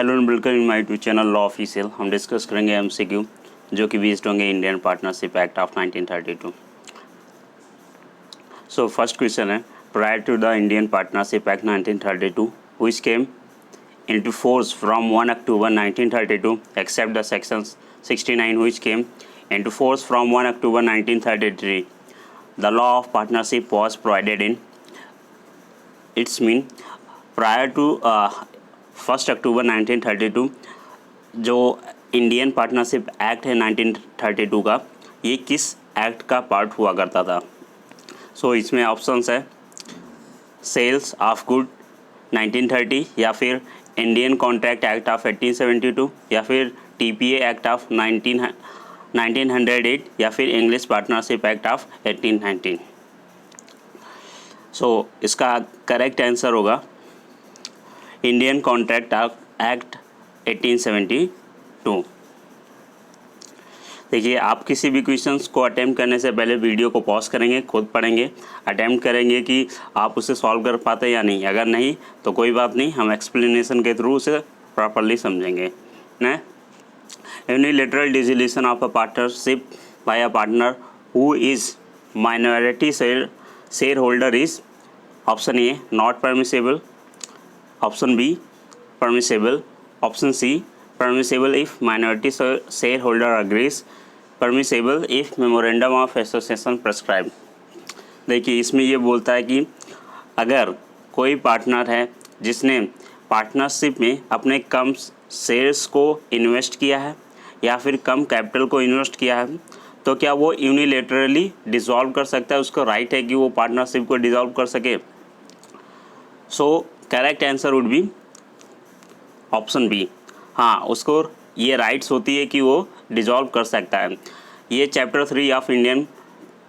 Hello and welcome in my YouTube channel law official. हम discuss करेंगे MCQ जो कि बेस्ड होंगे Indian partnership act of 1932। So first question है, prior to the Indian partnership act 1932 which came into force from 1 October 1932 except the section 69 which came into force from 1 October 1933. The law of partnership was provided in its mean prior to 1 October 1932 जो Indian partnership act है 1932 का, ये किस act का part हुआ करता था। सो इसमें ऑप्शंस है सेल्स ऑफ गुड 1930 या फिर इंडियन कॉन्ट्रैक्ट एक्ट ऑफ 1872 या फिर टीपीए एक्ट ऑफ 1908 या फिर इंग्लिश पार्टनरशिप एक्ट ऑफ 1819। सो इसका करेक्ट आंसर होगा इंडियन कॉन्ट्रैक्ट एक्ट 1872। देखिए, आप किसी भी क्वेश्चंस को अटैम्प्ट करने से पहले वीडियो को पॉज करेंगे, खुद पढ़ेंगे, अटैम्प्ट करेंगे कि आप उसे सॉल्व कर पाते या नहीं। अगर नहीं तो कोई बात नहीं, हम एक्सप्लेनेशन के थ्रू उसे प्रॉपरली समझेंगे ना। Unilateral dissolution of a partnership by a partner who is minority share holder is option A not permissible, option B permissible, option C permissible if minority share holder agrees, permissible if memorandum of association prescribe. देखिए, इसमें ये बोलता है कि अगर कोई partner है जिसने पार्टनरशिप में अपने कम शेयर्स को इन्वेस्ट किया है या फिर कम कैपिटल को इन्वेस्ट किया है, तो क्या वो यूनिलेटरली डिसॉल्व कर सकता है? उसको राइट है कि वो पार्टनरशिप को डिसॉल्व कर सके। So correct answer would be option B. हाँ, उसको ये राइट्स होती है कि वो डिसॉल्व कर सकता है। ये chapter 3 of Indian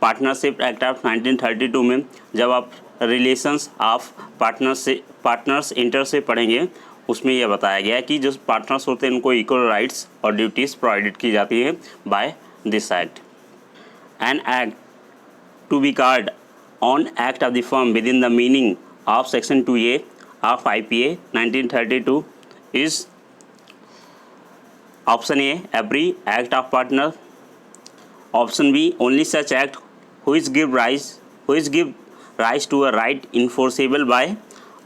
partnership act of 1932 में जब आप रिलेशंस ऑफ पार्टनर्स इंटर से पढ़ेंगे, उसमें यह बताया गया है कि जो पार्टनर्स होते हैं उनको इक्वल राइट्स और ड्यूटीज़ प्रोवाइडेड की जाती है by this act. An act to be called an act of the firm within the meaning of section 2A of IPA 1932 is option A every act of partner, option B only such act which give rise to a right enforceable by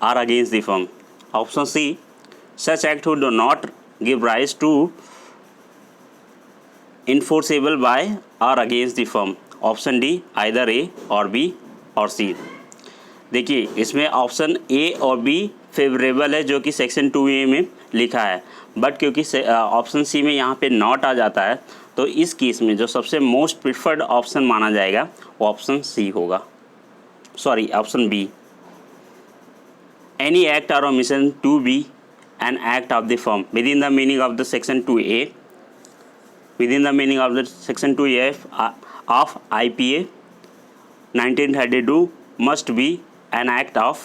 or against the firm, option C such act who do not give rise to enforceable by or against the firm, option D either A or B और C। देखिए, इसमें option A और B favourable है जो कि section 2A में लिखा है, बट क्योंकि ऑप्शन सी में यहाँ पे नॉट आ जाता है, तो इस केस में जो सबसे मोस्ट प्रिफर्ड ऑप्शन माना जाएगा वो ऑप्शन सी होगा, sorry option B. Any act or omission to be an act of the firm within the meaning of the section 2A of IPA 1932 must be an act of,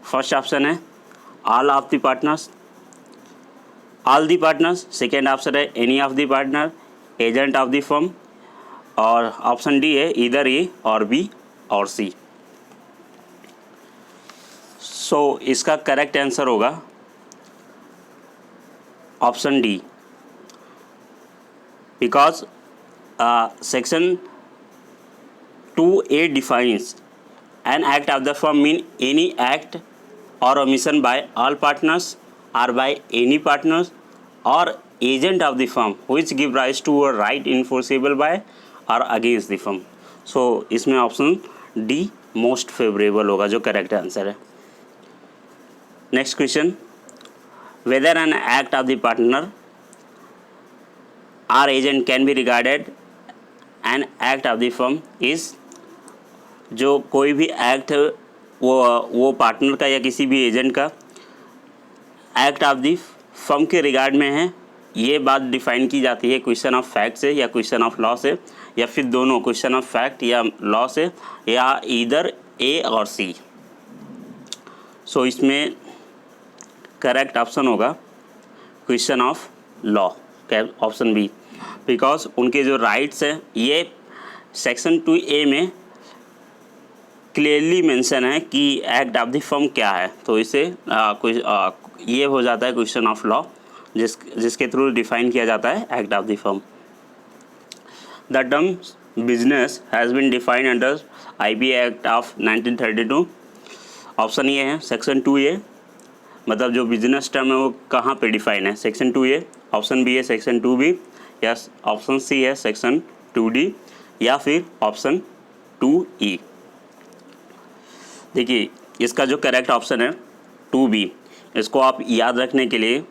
first option है all of the partners, all the partners, second option है any of the partner, agent of the firm, और option D है either A और B और C. So इसका correct answer होगा option D, because section 2A defines an act of the firm mean any act or omission by all partners or by any partners or agent of the firm which give rise to a right enforceable by or against the firm। so इसमें option D most favourable होगा जो correct answer है। Next question, whether an act of the partner or agent can be regarded an act of the firm is, जो कोई भी act वो partner का या किसी भी एजेंट का एक्ट ऑफ द फर्म के रिगार्ड में है, ये बात डिफाइन की जाती है क्वेश्चन ऑफ फैक्ट से या क्वेश्चन ऑफ लॉ से, या फिर दोनों क्वेश्चन ऑफ फैक्ट या लॉ से, या इधर ए और सी। सो इसमें करेक्ट ऑप्शन होगा question of law, option B, because उनके जो राइट्स हैं ये सेक्शन 2A में क्लियरली मेंशन है कि एक्ट ऑफ द फर्म क्या है, तो इसे ये हो जाता है क्वेश्चन ऑफ लॉ, जिसके थ्रू डिफाइन किया जाता है act of the firm. The term business has been defined under IPA act of 1932। Option ये है सेक्शन 2A, मतलब जो बिजनेस टर्म है वो कहाँ पे डिफाइन है, सेक्शन 2A, ऑप्शन बी है सेक्शन 2B, या ऑप्शन सी है सेक्शन 2D, या फिर ऑप्शन 2E। देखिए इसका जो करेक्ट ऑप्शन है 2B। इसको आप याद रखने के लिए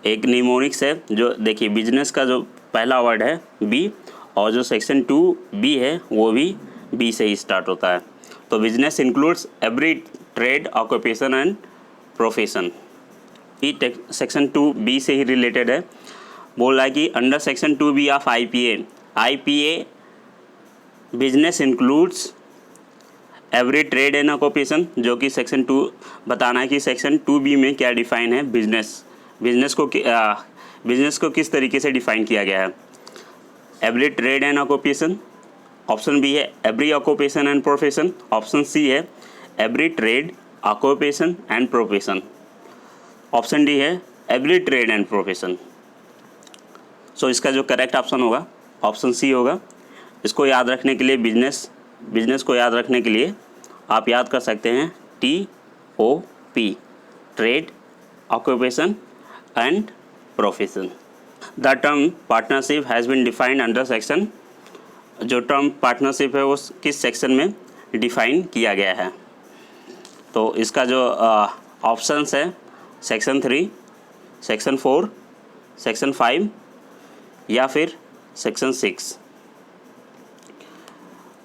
एक निमोनिक्स है, जो देखिए बिजनेस का जो पहला वर्ड है बी, और जो सेक्शन 2B है वो भी बी से ही स्टार्ट होता है। तो business includes every trade, occupation and profession. ये सेक्शन 2B से ही रिलेटेड है। बोल रहा है कि under section 2B of IPA business includes every trade and occupation, जो कि सेक्शन 2 बताना है कि सेक्शन 2B में क्या डिफाइन है बिजनेस को किस तरीके से डिफाइन किया गया है। Every trade and occupation, option B है every occupation and profession, option C है every trade, occupation and profession, option D है every trade and profession. So इसका जो करेक्ट ऑप्शन होगा ऑप्शन सी होगा। इसको याद रखने के लिए बिजनेस को याद रखने के लिए आप याद कर सकते हैं TOP, trade, occupation and profession. The term partnership has been defined under section, जो टर्म पार्टनरशिप है वो किस सेक्शन में डिफाइन किया गया है। तो इसका जो ऑप्शंस है सेक्शन 3, सेक्शन 4, सेक्शन 5 या फिर सेक्शन 6।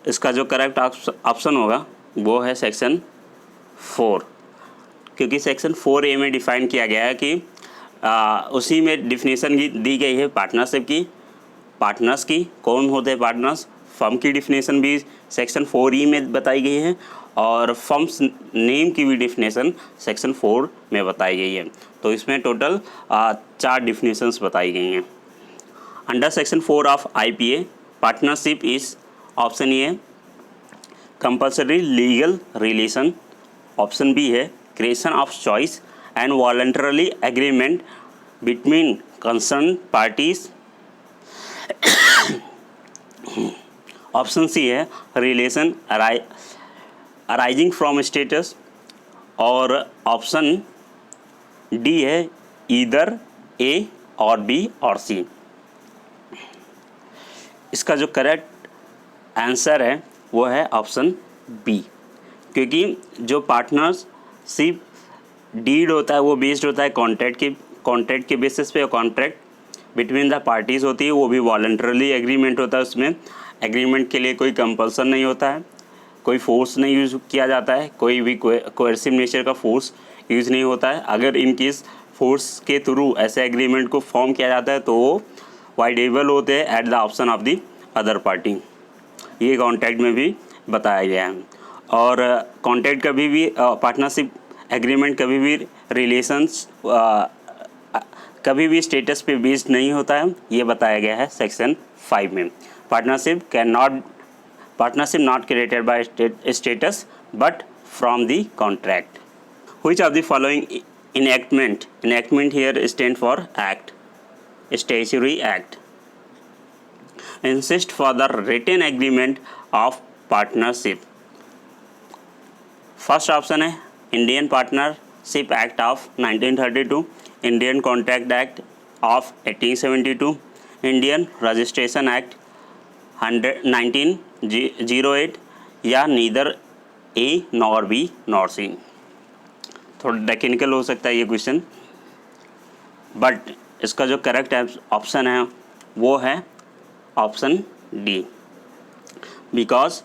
इसका जो करेक्ट ऑप्शन होगा वो है सेक्शन 4, क्योंकि सेक्शन 4A में डिफाइन किया गया है कि उसी में डिफिनेशन दी गई है पार्टनरशिप की, पार्टनर्स की, कौन होते हैं पार्टनर्स। फर्म की डिफिनेशन भी सेक्शन 4E में बताई गई है और फर्म्स नेम की भी डिफिनेशन सेक्शन 4 में बताई गई है। तो इसमें टोटल 4 डिफिनेशंस बताई गई हैं। Under section 4 of IPA partnership is, option A compulsory legal relation, option B है creation of choice and voluntarily agreement between concern parties, option C है रिलेशन अराइजिंग फ्रॉम स्टेटस, और ऑप्शन डी है either A और B और C। इसका जो correct answer है वो है ऑप्शन बी, क्योंकि जो पार्टनरशिप डीड होता है वो बेस्ड होता है कॉन्ट्रैक्ट के बेसिस पे। कॉन्ट्रैक्ट बिटवीन द पार्टीज़ होती है, वो भी वॉलंटरली एग्रीमेंट होता है। उसमें एग्रीमेंट के लिए कोई कंपल्सन नहीं होता है, कोई फोर्स नहीं यूज़ किया जाता है, कोई भी कोएर्सिव नेचर का फोर्स यूज़ नहीं होता है। अगर इन केस फोर्स के थ्रू ऐसे एग्रीमेंट को फॉर्म किया जाता है तो वो वाइडेबल होते हैं at the option of the other party. ये कॉन्ट्रैक्ट में भी बताया गया है। और कॉन्ट्रैक्ट कभी भी पार्टनरशिप एग्रीमेंट कभी भी रिलेशंस कभी भी स्टेटस पे बेस्ड नहीं होता है, ये बताया गया है सेक्शन 5 में। Partnership not created by status but from the contract. Which of the following enactment here stand for act, statutory act, insist for the written agreement of partnership। First option है Indian partnership act of 1932, Indian contract act of 1872, Indian registration act 1908, या neither A nor B nor C। थोड़ा technical हो सकता है ये question, but इसका जो correct option है वो है ऑप्शन डी, बिकॉज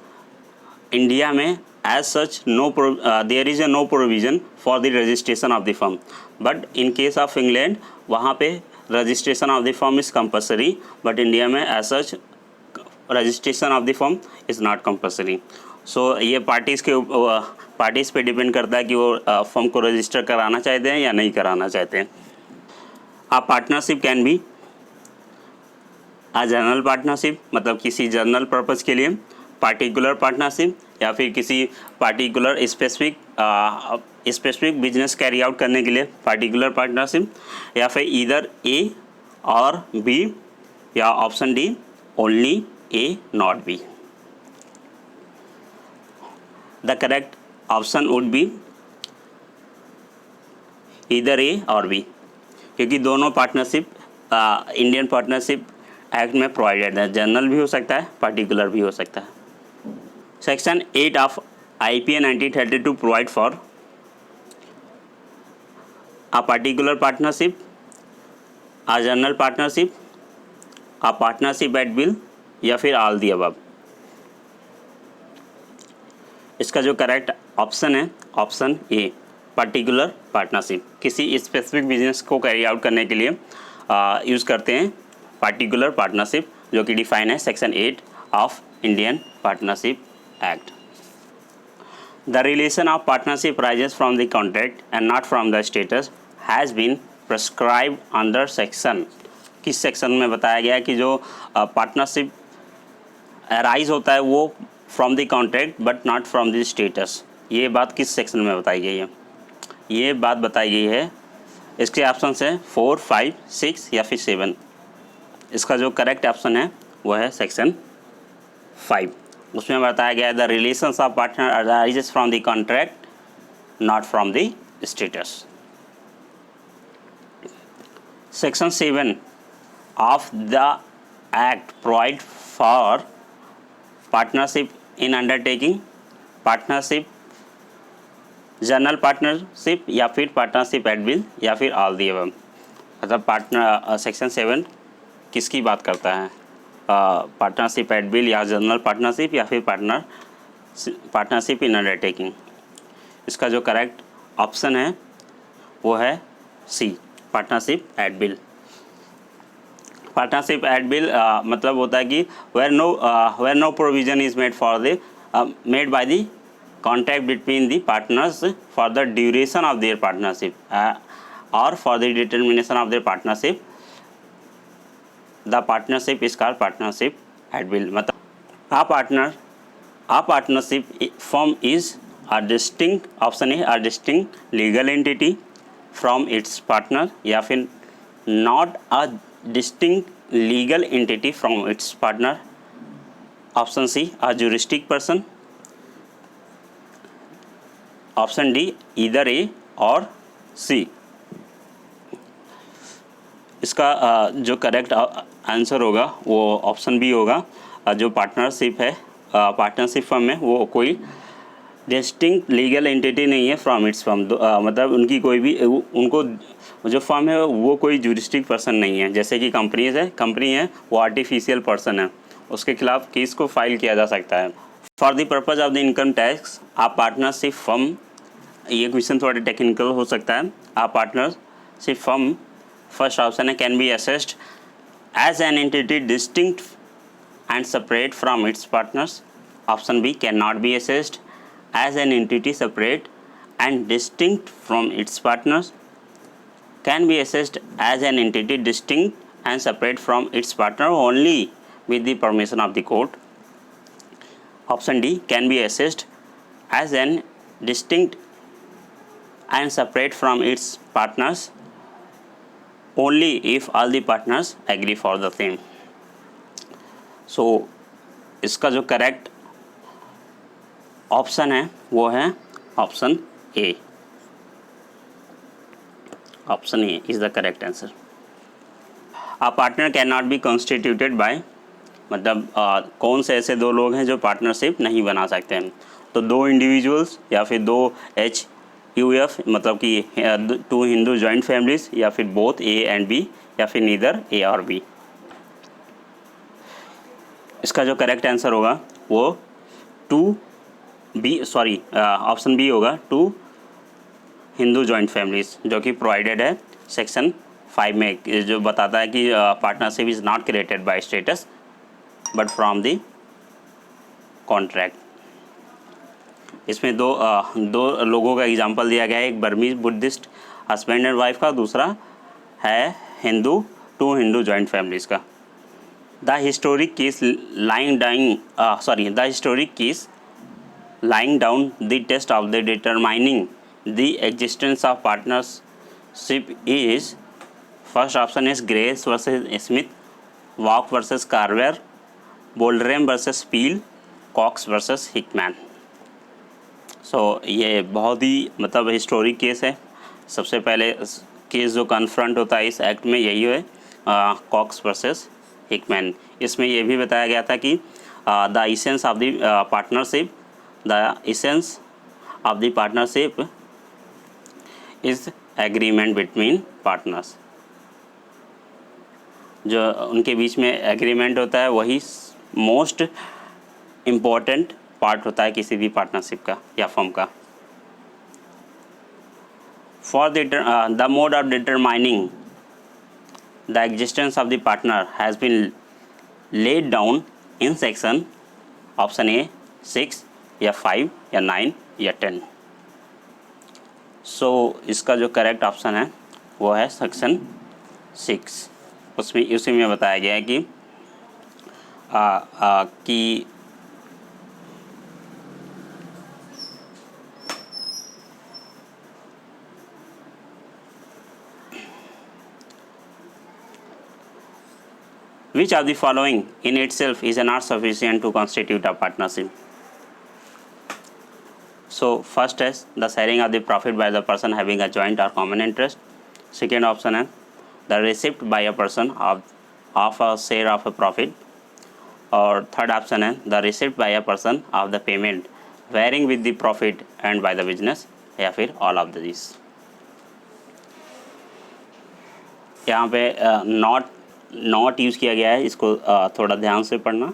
इंडिया में as such there is no provision for the registration of the firm, but in case of England वहाँ पे registration of the firm is compulsory, but India में as such registration of the firm is not compulsory. So ये parties पे depend करता है कि वो firm को रजिस्टर कराना चाहते हैं या नहीं कराना चाहते हैं। आप partnership can be general partnership, मतलब किसी जनरल पर्पज़ के लिए, पार्टिकुलर पार्टनरशिप या फिर किसी particular specific specific business carry out करने के लिए पार्टिकुलर पार्टनरशिप, या फिर ईदर ए और बी, या option D only A not B. The correct option would be either A और बी, क्योंकि दोनों पार्टनरशिप इंडियन पार्टनरशिप एक्ट में प्रोवाइडेड है। जनरल भी हो सकता है, पार्टिकुलर भी हो सकता है। Section 8 of IPA 1932 provide for a particular partnership, a general partnership, a partnership at will, या फिर ऑल दी अबव। इसका जो करेक्ट ऑप्शन है ऑप्शन ए, पार्टिकुलर पार्टनरशिप। किसी स्पेसिफिक बिजनेस को कैरी आउट करने के लिए यूज़ करते हैं पार्टिकुलर पार्टनरशिप, जो कि डिफाइन है section 8 of Indian partnership act. The relation of partnership arises from the contract and not from the status has been prescribe under section. किस सेक्शन में बताया गया है कि जो पार्टनरशिप अराइज होता है वो from the contract but not from the status. ये बात किस सेक्शन में बताई गई है? ये बात बताई गई है, इसके ऑप्शन है 4, 5, 6 या फिर 7। इसका जो करेक्ट ऑप्शन है वो है सेक्शन 5। उसमें बताया गया है the relations of partner arises from the contract not from the status. Section 7 of the act provide for partnership in undertaking, partnership, general partnership, या फिर पार्टनरशिप एट विल, या फिर ऑल दी अबव। मतलब section 7 किसकी बात करता है? Partnership at will, या जनरल पार्टनरशिप, या फिर पार्टनरशिप इन अंडरटेकिंग। इसका जो करेक्ट ऑप्शन है वो है C, partnership at will. Partnership at will मतलब होता है कि where no provision is made for the made by the contract between the partners for the duration of their partnership और for the determination of their partnership, the partnership is called partnership at will. मतलब a partnership firm is a distinct, option A, a distinct legal entity from its partner, या फिर not a distinct legal entity from its partner, option C, a juristic person, option D, either A और C। इसका जो correct answer होगा वो option B होगा। जो partnership है, पार्टनरशिप फर्म है, वो कोई डिस्टिंक्ट लीगल एंटिटी नहीं है फ्रॉम इट्स फर्म। मतलब उनकी कोई भी उनको जो फर्म है वो कोई जुरिस्टिक पर्सन नहीं है। जैसे कि कंपनी है वो आर्टिफिशियल पर्सन है, उसके खिलाफ केस को फाइल किया जा सकता है। For the purpose of the income tax a partnership firm, ये क्वेश्चन थोड़ा टेक्निकल हो सकता है। A partnership firm, first option है, can be assessed as an entity distinct and separate from its partners. Option B, can not be assessed as an entity separate and distinct from its partners, can be assessed as an entity distinct and separate from its partner only with the permission of the court. Option D, can be assessed as an distinct and separate from its partners only if all the partners agree for the same. So इसका जो correct option है वो है option A. Option A is the correct answer. A partner can not be constituted by, मतलब कौन से ऐसे दो लोग हैं जो पार्टनरशिप नहीं बना सकते हैं? तो दो इंडिविजुअल्स, या फिर दो HUF, मतलब कि 2 हिंदू जॉइंट फैमिलीज, या फिर बोथ A एंड B, या फिर नीदर A और B। इसका जो करेक्ट आंसर होगा वो ऑप्शन बी होगा, 2 हिंदू जॉइंट फैमिलीज, जो कि प्रोवाइडेड है सेक्शन 5 में, जो बताता है कि partnership is not created by status but from the contract. इसमें दो लोगों का एग्जांपल दिया गया है, एक Burmese Buddhist husband and wife का, दूसरा है 2 हिंदू जॉइंट फैमिलीज का। The historic case lying down the test of the determining the existence of partnership is, first option is Grace versus Smith, Waugh versus Carver, Boldrem versus Peel, Cox versus Hickman. So ये बहुत ही मतलब historic case है। सबसे पहले case जो confront होता है इस एक्ट में यही है, कॉक्स वर्सेस हिकमैन। इसमें ये भी बताया गया था कि the essence of the partnership, the essence of the partnership is agreement between partners. जो उनके बीच में एग्रीमेंट होता है वही मोस्ट इम्पॉर्टेंट पार्ट होता है किसी भी पार्टनरशिप का या फर्म का। For the mode of determining the existence of the partner has been laid down in section option A 6 या 5 या 9 या 10। सो इसका जो करेक्ट ऑप्शन है वो है सेक्शन 6। उसमें उसी में बताया गया है कि which of the following in itself is not sufficient to constitute a partnership? So first is the sharing of the profit by the person having a joint or common interest. Second option है the receipt by a person of a share of a profit. और third option है the receipt by a person of the payment varying with the profit and by the business, या फिर all of these। यहाँ पे not use किया गया है, इसको थोड़ा ध्यान से पढ़ना।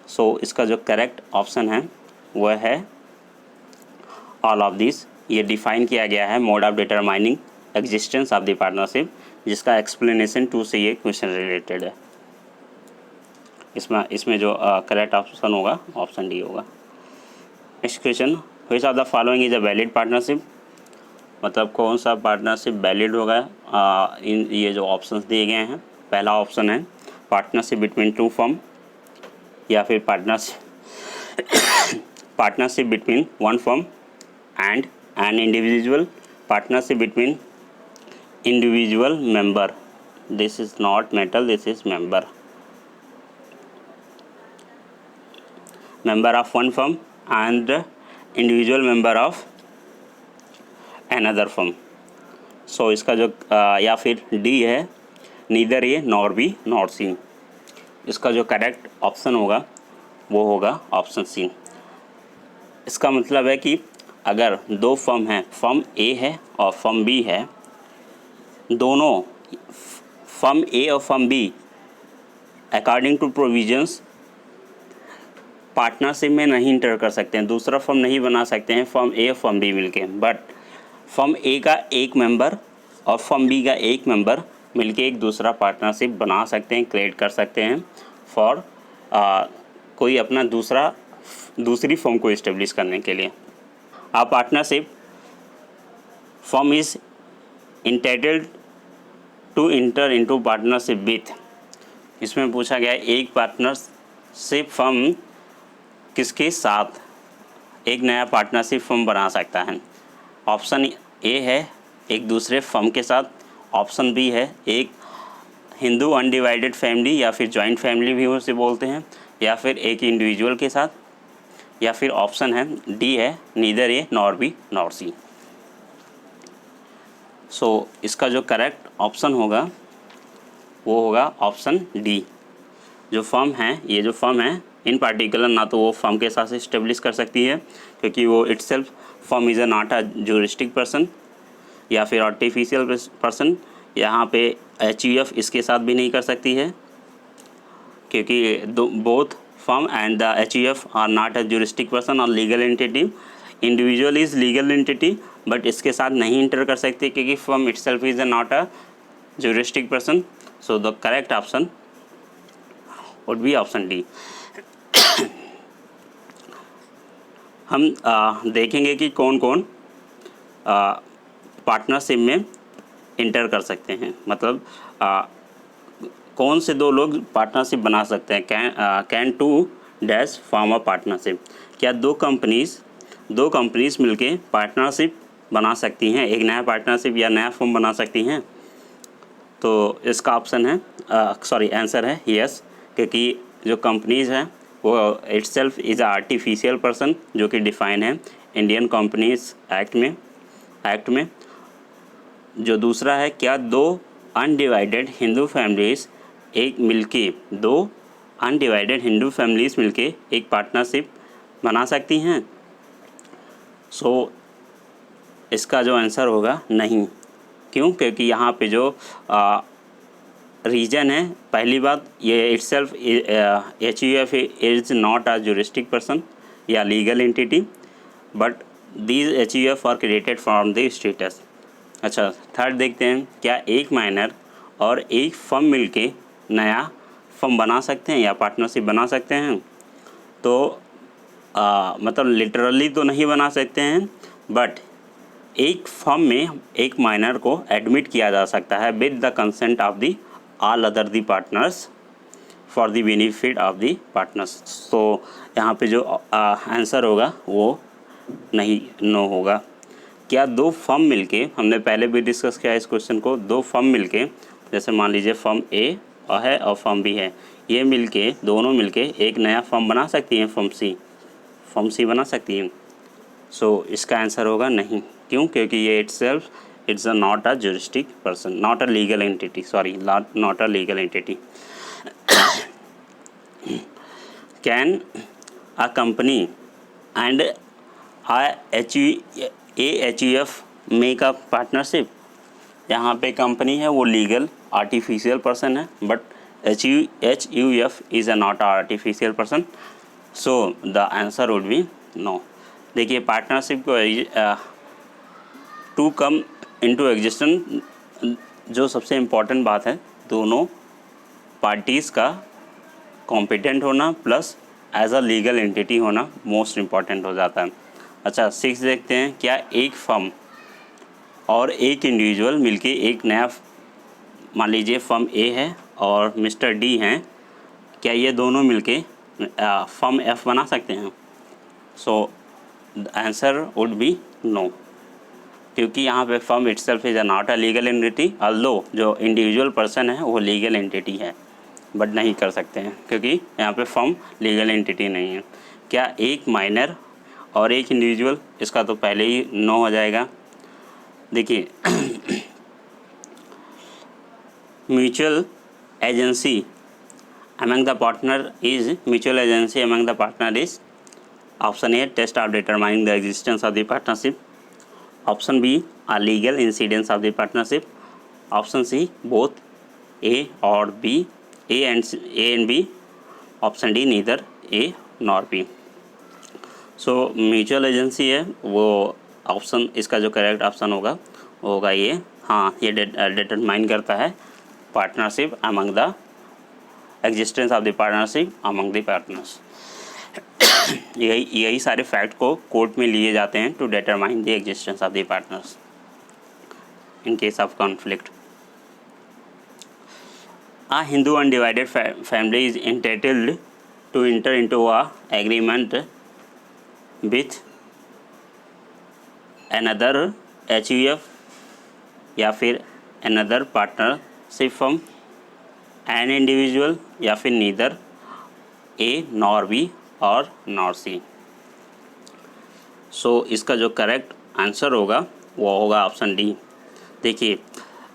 सो इसका जो करेक्ट ऑप्शन है वह है ऑल ऑफ दिस। ये डिफाइन किया गया है mode of determining existence of the partnership, जिसका एक्सप्लेनेशन 2 से ये क्वेश्चन रिलेटेड है। इसमें जो करेक्ट ऑप्शन होगा ऑप्शन डी होगा। Next question, which of the following is a valid partnership, मतलब कौन सा पार्टनरशिप वैलिड होगा। इन ये जो ऑप्शंस दिए गए हैं, पहला ऑप्शन है पार्टनरशिप बिटवीन 2 फर्म, या फिर partnership between 1 firm and an individual, partnership between individual member, this is not metal, this is member of 1 firm and individual member of another firm. So इसका जो या फिर डी है neither A nor B nor C. इसका जो correct option होगा वो होगा ऑप्शन सी। इसका मतलब है कि अगर 2 फर्म हैं, फर्म ए है और फर्म बी है, दोनों फर्म ए और firm B according to provisions partnership में नहीं इंटर कर सकते हैं, दूसरा फर्म नहीं बना सकते हैं फर्म ए और फर्म बी मिलके, बट फर्म ए का एक मेंबर और फर्म बी का एक मेंबर मिलके एक दूसरा पार्टनरशिप बना सकते हैं, क्रिएट कर सकते हैं फॉर कोई अपना दूसरी फर्म को इस्टेब्लिश करने के लिए। A partnership firm is entitled to enter into partnership with, इसमें पूछा गया है एक पार्टनरशिप फर्म किसके साथ एक नया पार्टनरशिप फर्म बना सकता है। ऑप्शन ए है एक दूसरे फर्म के साथ, ऑप्शन बी है एक हिंदू अनडिवाइडेड फैमिली या फिर जॉइंट फैमिली भी उसे बोलते हैं, या फिर एक इंडिविजुअल के साथ, या फिर ऑप्शन है डी है neither A nor B nor C. So इसका जो करेक्ट ऑप्शन होगा वो होगा ऑप्शन डी। जो फर्म है, ये जो फर्म है इन पार्टिकुलर ना तो वो फर्म के साथ इस्टेब्लिश कर सकती है क्योंकि वो itself firm is a not a juristic person, या फिर आर्टिफिशियल पर्सन, यहाँ पे एचयूएफ इसके साथ भी नहीं कर सकती है क्योंकि both firm and the HUF are not a juristic person और legal entity. Individual is legal entity but इसके साथ नहीं इंटर कर सकती क्योंकि firm itself is a not a juristic person. So the correct option would be option D. हम देखेंगे कि कौन कौन पार्टनरशिप में इंटर कर सकते हैं, मतलब कौन से 2 लोग पार्टनरशिप बना सकते हैं। Can 2 dash form a partnership, क्या दो कंपनीज मिलके पार्टनरशिप बना सकती हैं, एक नया पार्टनरशिप या नया फर्म बना सकती हैं? तो इसका ऑप्शन है आंसर है यस, क्योंकि जो कंपनीज़ हैं वो इटसेल्फ इज़ आर्टिफिशियल पर्सन, जो कि डिफाइन है इंडियन कंपनीज एक्ट में। जो दूसरा है, क्या दो अनडिवाइडेड हिंदू फैमिलीज़ मिलके एक पार्टनरशिप बना सकती हैं? सो इसका जो आंसर होगा नहीं। क्यों? क्योंकि यहाँ पे जो रीजन है, पहली बात ये itself HUF is not a juristic person या legal entity, but these HUF are created from the status. अच्छा, थर्ड देखते हैं, क्या एक माइनर और एक फर्म मिलके नया फर्म बना सकते हैं या पार्टनरशिप बना सकते हैं? तो मतलब लिटरली तो नहीं बना सकते हैं, बट एक फर्म में एक माइनर को एडमिट किया जा सकता है with the consent of the all other the partners for the benefit of the partners. तो यहाँ पे जो आंसर होगा वो नहीं, नो होगा। क्या दो फर्म मिलके, हमने पहले भी डिस्कस किया इस क्वेश्चन को, दो फर्म मिलके, जैसे मान लीजिए फर्म ए है और फर्म बी है, ये मिलके दोनों मिलके एक नया फर्म बना सकती हैं, फर्म सी बना सकती हैं? सो इसका आंसर होगा नहीं। क्यों? क्योंकि ये itself it's a not a juristic person, not a legal entity, not a legal entity. Can a company and HUF make a partnership? यहाँ पे कंपनी है वो लीगल आर्टिफिशियल पर्सन है, but HUF is a not artificial person, so the answer would be no. देखिए, partnership को to come into existence, जो सबसे important बात है, दोनों पार्टीज़ का कॉम्पिटेंट होना plus as a legal entity होना मोस्ट इम्पॉर्टेंट हो जाता है। अच्छा, 6 देखते हैं, क्या एक फर्म और एक इंडिविजुअल मिलके एक नया, मान लीजिए फर्म ए है और मिस्टर डी हैं, क्या ये दोनों मिलके फर्म F बना सकते हैं? So the answer would be no, क्योंकि यहाँ पे firm itself is not a legal entity, although जो इंडिविजुअल पर्सन है वो लीगल एंटिटी है, बट नहीं कर सकते हैं क्योंकि यहाँ पे फर्म लीगल एंटिटी नहीं है। क्या एक माइनर और एक इंडिविजुअल? इसका तो पहले ही नो हो जाएगा। देखिए, mutual agency among the partner is option A, test of determining the existence of the partnership, option B, a legal incidence of the partnership, option C, both A or B, A and B, option D, neither A nor B। So mutual agency है वो option, इसका जो correct option होगा वो होगा ये। हाँ, ये डिटरमाइन करता है partnership among the existence of the partnership among the partners. यही सारे फैक्ट को कोर्ट में लिए जाते हैं to determine the existence of the partners in case of conflict. A Hindu undivided family is entitled to enter into a agreement with another HUF या फिर another partnership firm, an individual या फिर neither A nor B और nor C। सो इसका जो correct answer होगा वो होगा ऑप्शन डी। देखिए,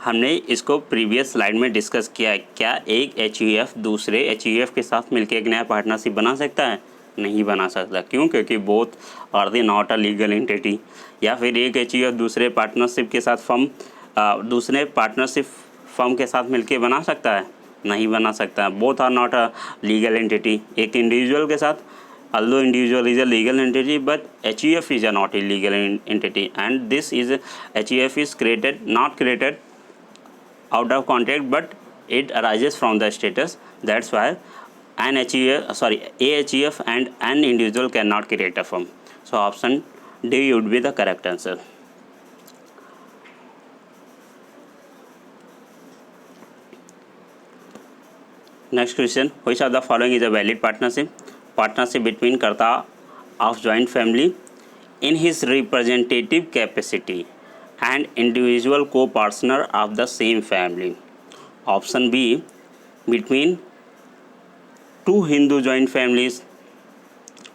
हमने इसको प्रीवियस स्लाइड में डिस्कस किया है, क्या एक HUF दूसरे HUF के साथ मिलकर एक नया पार्टनरशिप बना सकता है? नहीं बना सकता। क्यों? क्योंकि both are the not a legal entity. या फिर एक HUF दूसरे पार्टनरशिप के साथ दूसरे पार्टनरशिप फर्म के साथ मिलकर बना सकता है? नहीं बना सकता। Both are not a legal entity. एक इंडिविजुअल के साथ, although individual is a legal entity, but HUF is a not a legal entity, and this is HUF is not created out of contract, but it arises from the status. That's why a HUF and an individual cannot create a firm. So option D would be the correct answer. Next question, which of the following is a valid partnership? Partnership between Karta of joint family in his representative capacity and individual co-partner of the same family. Option B, between two Hindu joint families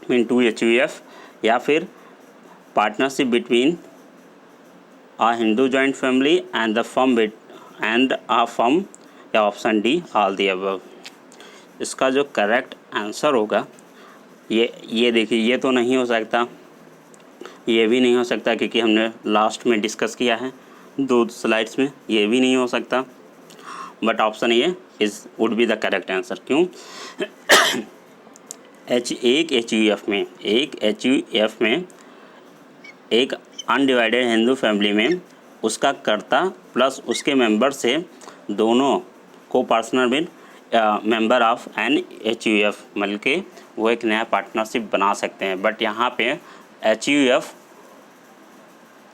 mean 2 HUF, या फिर partnership between a Hindu joint family and the firm and a firm, या option D all the above. इसका जो correct answer होगा ये देखिए, ये तो नहीं हो सकता, ये भी नहीं हो सकता क्योंकि हमने लास्ट में डिस्कस किया है 2 स्लाइड्स में, ये भी नहीं हो सकता, but option A is would be the correct answer. क्यों? एक HUF में एक अनडिवाइडेड हिंदू फैमिली में उसका कर्ता प्लस उसके मेंबर से दोनों को पार्टनर में मेंबर ऑफ एन HUF मिल के वो एक नया पार्टनरशिप बना सकते हैं। बट यहाँ पे HUF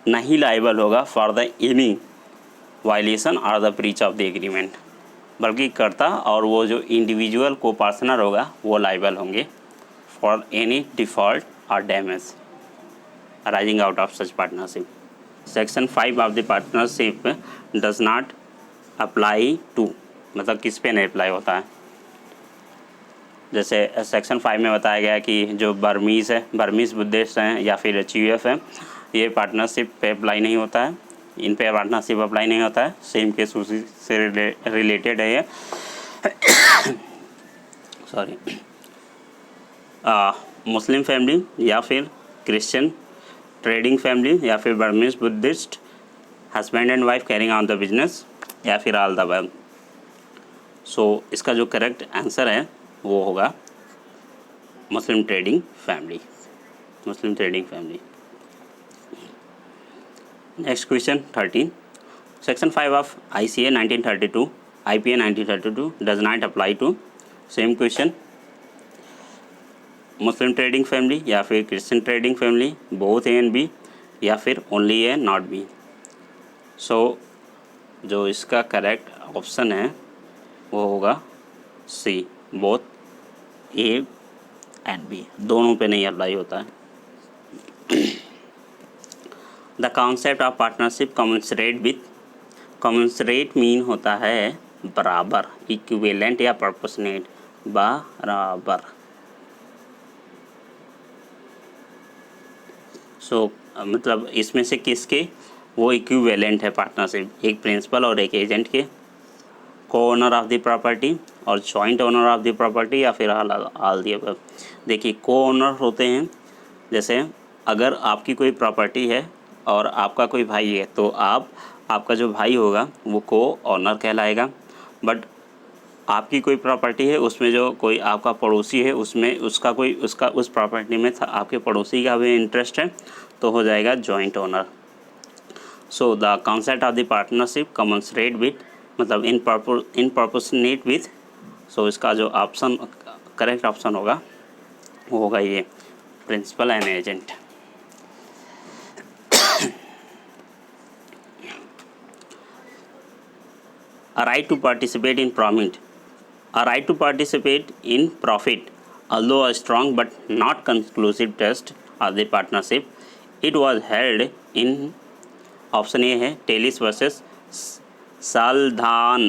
नहीं लाइबल होगा फॉर द एनी वायलेशन और the breach of the agreement, बल्कि कर्ता और वो जो इंडिविजुअल को पार्टनर होगा वो लाइबल होंगे फॉर एनी डिफ़ॉल्ट और damage arising out of such partnership. Section 5 of the partnership does not apply to, मतलब किस पे नहीं अप्लाई होता है। जैसे सेक्शन 5 में बताया गया कि जो बर्मीज़ बुद्धिस्ट हैं या फिर HUF है, ये पार्टनरशिप पे अप्लाई नहीं होता है, इन पे पार्टनरशिप अप्लाई नहीं होता है। सेम केस उसी से रिलेटेड है ये सॉरी मुस्लिम फैमिली या फिर क्रिश्चियन ट्रेडिंग फैमिली या फिर Burmese Buddhist husband and wife carrying on the business, या फिर ऑल द अबव। सो इसका जो करेक्ट आंसर है वो होगा Muslim trading family. Next question 13, section 5 of ICA 1932 IPA 1932 does not apply to. Same question, Muslim trading family या फिर Christian trading family, both A and B, या फिर only A not B। So जो इसका correct option है वो होगा C, both A and B, दोनों पे नहीं अप्लाई होता है। The concept of partnership commensurate with, commensurate mean होता है बराबर, इक्विवेलेंट या प्रोपोर्शनेट, बराबर। सो मतलब इसमें से किसके वो इक्विवेलेंट है पार्टनरशिप, एक प्रिंसिपल और एक एजेंट के, को ओनर ऑफ द प्रॉपर्टी और joint owner of the property, या फिर ऑल दी अबव। देखिए को ओनर होते हैं, जैसे अगर आपकी कोई प्रॉपर्टी है और आपका कोई भाई है तो आपका जो भाई होगा वो को ओनर कहलाएगा। बट आपकी कोई प्रॉपर्टी है उसमें जो कोई आपका पड़ोसी है उसमें उसका उस प्रॉपर्टी में आपके पड़ोसी का भी इंटरेस्ट है तो हो जाएगा joint owner. So the concept of the partnership commensurate with, मतलब इन प्रोपोर्शनेट विथ। सो इसका जो ऑप्शन करेक्ट ऑप्शन होगा वो होगा ये principal and agent. A right to participate in profit, although a strong but not conclusive test of the partnership, it was held in option A है Tellis versus Saldanha,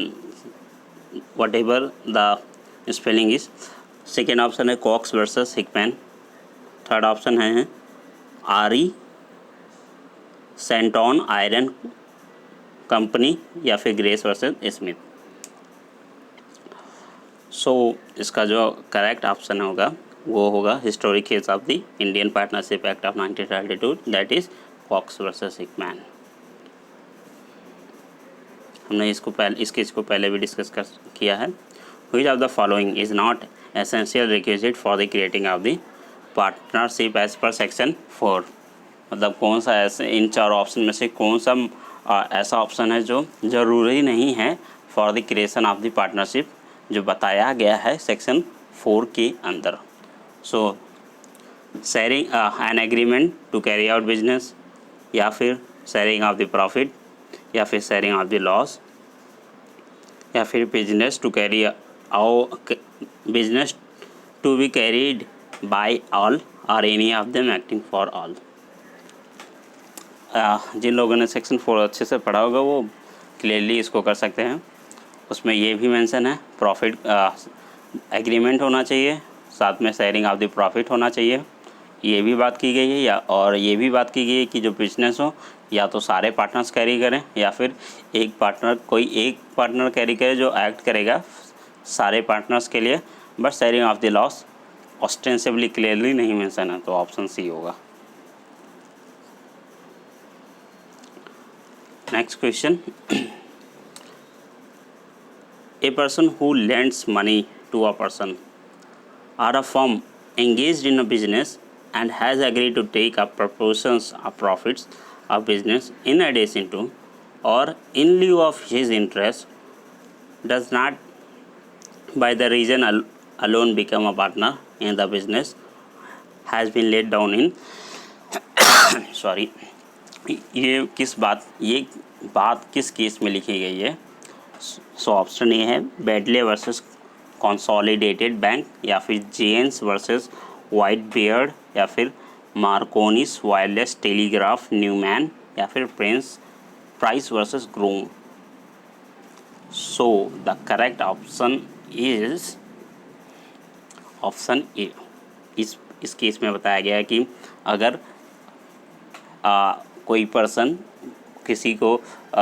whatever the spelling is। Second option है Cox versus Hickman. Third option है आरी सेंटॉन iron company, या फिर grace versus Smith. सो इसका जो correct option होगा वो होगा historic case of the Indian partnership act of 1932, that is Cox versus Hickman. हमने इस केस को पहले भी डिस्कस किया है। Which of the following is not essential requisite for the creating of the partnership as per section 4, मतलब कौन सा ऐसे इन चार ऑप्शन में से कौन सा ऐसा ऑप्शन है जो ज़रूरी नहीं है for the creation of the partnership जो बताया गया है सेक्शन 4 के अंदर। So sharing an agreement to carry out business, या फिर शेयरिंग ऑफ द प्रॉफिट, या फिर शेयरिंग ऑफ द लॉस, या फिर business to be carried by all or any of them acting for all. जिन लोगों ने सेक्शन 4 अच्छे से पढ़ा होगा वो क्लियरली इसको कर सकते हैं। उसमें ये भी मेंशन है प्रॉफिट एग्रीमेंट होना चाहिए, साथ में शेयरिंग ऑफ द प्रॉफिट होना चाहिए, ये भी बात की गई है। और ये भी बात की गई है कि जो बिजनेस हो या तो सारे पार्टनर्स कैरी करें या फिर कोई एक पार्टनर कैरी करे जो एक्ट करेगा सारे पार्टनर्स के लिए, but sharing of the loss ostensibly clearly नहीं मेंशन है, तो ऑप्शन सी होगा। Next question, a person who lends money to a person or a firm engaged in a business and has agreed to take up proportions of profits of business in addition to or in lieu of his interest does not by the reason alone become a partner in the business has been laid down in sorry ये बात किस case में लिखी गई है? So option A है Bradley versus consolidated bank, या फिर जेन्स वर्सेस वाइट बियर्ड, या फिर मार्कोनिस वायरलेस टेलीग्राफ न्यूमैन, या फिर price versus groom. So the correct option is option ए। इस केस में बताया गया है कि अगर कोई पर्सन किसी को